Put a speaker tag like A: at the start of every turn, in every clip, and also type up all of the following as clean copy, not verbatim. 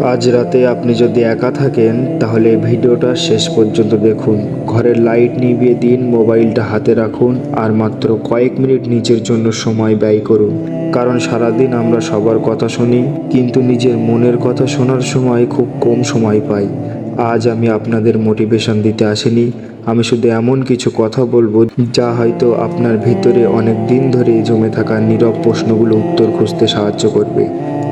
A: আজ রাতে আপনি যদি একা থাকেন তাহলে ভিডিওটা শেষ পর্যন্ত দেখুন। ঘরের লাইট নিভিয়ে দিন, মোবাইলটা হাতে রাখুন আর মাত্র কয়েক মিনিট নিজের জন্য সময় ব্যয় করুন। কারণ সারাদিন আমরা সবার কথা শুনি, কিন্তু নিজের মনের কথা শোনার সময় খুব কম সময় পাই। আজ আমি আপনাদের মোটিভেশন দিতে আসিনি, আমি শুধু এমন কিছু কথা বলবো যা হয়তো আপনার ভিতরে অনেক দিন ধরে জমে থাকা নীরব প্রশ্নগুলো উত্তর খুঁজতে সাহায্য করবে।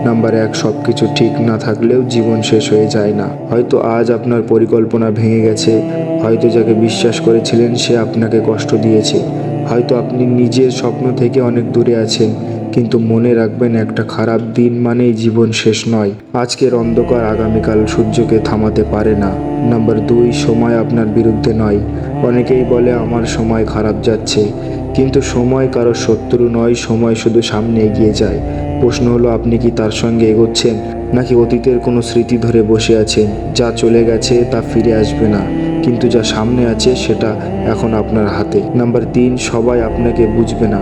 A: নাম্বার 1, সব কিছু ঠিক না থাকলেও জীবন শেষ হয়ে যায় না। হয়তো আজ আপনার পরিকল্পনা ভেঙে গেছে, হয়তো যাকে বিশ্বাস করেছিলেন সে আপনাকে কষ্ট দিয়েছে, হয়তো আপনি নিজের স্বপ্ন থেকে অনেক দূরে আছেন, কিন্তু মনে রাখবেন একটা খারাপ দিন মানেই জীবন শেষ নয়। আজকের অন্ধকার আগামীকাল সূর্যকে থামাতে পারে না। নাম্বার 2, সময় আপনার বিরুদ্ধে নয়। অনেকেই বলে আমার সময় খারাপ যাচ্ছে, কিন্তু সময় কারো শত্রু নয়, সময় শুধু সামনে এগিয়ে যায়। প্রশ্ন হলো, আপনি কি তার সঙ্গে এগোচ্ছেন, নাকি অতীতের কোনো স্মৃতি ধরে বসে আছেন? যা চলে গেছে তা ফিরে আসবে না, কিন্তু যা সামনে আছে সেটা এখন আপনার হাতে। নাম্বার 3, সবাই আপনাকে বুঝবে না।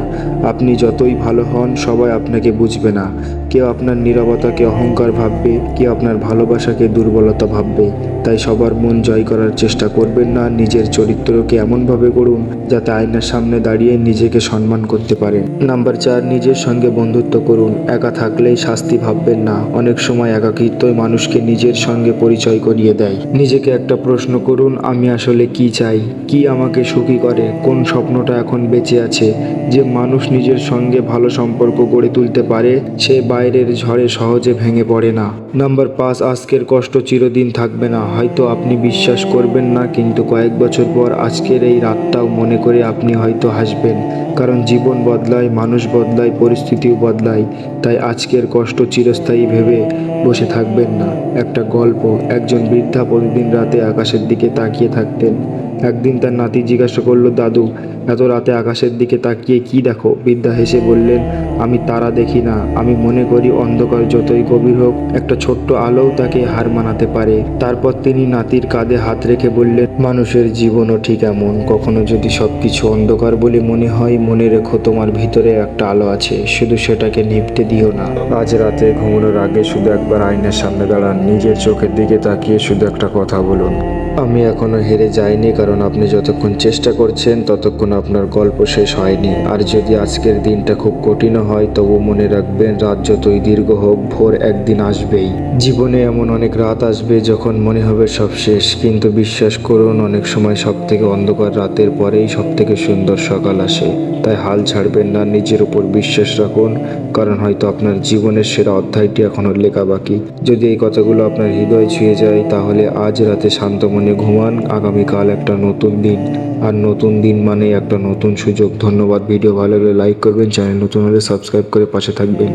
A: আপনি যতই ভালো হন সবাই আপনাকে বুঝবে না। কেউ আপনার নীরবতাকে অহংকার ভাববে, কেউ আপনার ভালোবাসাকে দুর্বলতা ভাববে। তাই সবার মন জয় করার চেষ্টা করবেন না, নিজের চরিত্রকে এমনভাবে গড়ুন যাতে আয়নার সামনে দাঁড়িয়ে নিজেকে সম্মান করতে পারেন। নাম্বার 4, নিজের সঙ্গে বন্ধুত্ব করুন। একা থাকলেই শাস্তি ভাববেন না, অনেক সময় একাকিত্বই মানুষকে নিজের সঙ্গে পরিচয় করিয়ে দেয়। নিজেকে একটা প্রশ্ন করুন, আমি আসলে কি চাই, কি আমাকে সুখী করে, কোন স্বপ্নটা এখন বেঁচে আছে। যে মানুষ নিজের সঙ্গে ভালো সম্পর্ক গড়ে তুলতে পারে সে বাইরের ঝড়ে সহজে ভেঙে পড়ে না। নাম্বার 5, আজকের কষ্ট চিরদিন থাকবে না। হয়তো আপনি বিশ্বাস করবেন না, কিন্তু কয়েক বছর পর আজকের এই রাতটাও মনে করে আপনি হয়তো হাসবেন। কারণ জীবন বদলায়, মানুষ বদলায়, পরিস্থিতিও বদলায়। তাই আজকের কষ্ট চিরস্থায়ী ভেবে বসে থাকবেন না। একটা গল্প, একজন বৃদ্ধা প্রতিদিন রাতে আকাশের দিকে তাকিয়ে থাকতেন। একদিন তার নাতি জিজ্ঞাসা করলো, দাদু, এত রাতে আকাশের দিকে তাকিয়ে কি দেখো? বৃদ্ধা হেসে বললেন, আমি তারা দেখি না, আমি মনে করি অন্ধকার যতই গভীর হোক একটা ছোট্ট আলোও তাকে হার মানাতে পারে। তারপর তিনি নাতির কাঁধে হাত রেখে বললেন, মানুষের জীবনও ঠিক এমন, কখনো যদি সবকিছু অন্ধকার বলে মনে হয়, মনে রেখো তোমার ভিতরে একটা আলো আছে, শুধু সেটাকে নিভতে দিও না। আজ রাতে ঘুমানোর আগে শুধু একবার আয়নার সামনে দাঁড়ান, নিজের চোখের দিকে তাকিয়ে শুধু একটা কথা বলুন, আমি এখনো হেরে যাইনি। কারণ আপনি যতক্ষণ চেষ্টা করছেন ততক্ষণ আপনার গল্প শেষ হয়নি। আর যদি আজকের দিনটা খুব কঠিনও হয়, তবু মনে রাখবেন, রাত যতই দীর্ঘ হোক ভোর একদিন আসবেই। জীবনে এমন অনেক রাত আসবে যখন মনে হবে সব শেষ, কিন্তু বিশ্বাস করুন, অনেক সময় সব থেকে অন্ধকার রাতের পরেই সব থেকে সুন্দর সকাল আসে। তাই হাল ছাড়বেন না, নিজের উপর বিশ্বাস রাখুন, কারণ হয়তো আপনার জীবনের সেরা অধ্যায়টি এখনও লেখা বাকি। যদি এই কথাগুলো আপনার হৃদয় ছুঁয়ে যায়, তাহলে আজ রাতে শান্ত মনে ঘুমান। আগামীকাল একটা নতুন দিন, আর নতুন দিন মানে একটা নতুন সুযোগ। ধন্যবাদ। ভিডিও ভালো লাগলে লাইক করবেন, চ্যানেল নতুন হলে সাবস্ক্রাইব করে পাশে থাকবেন।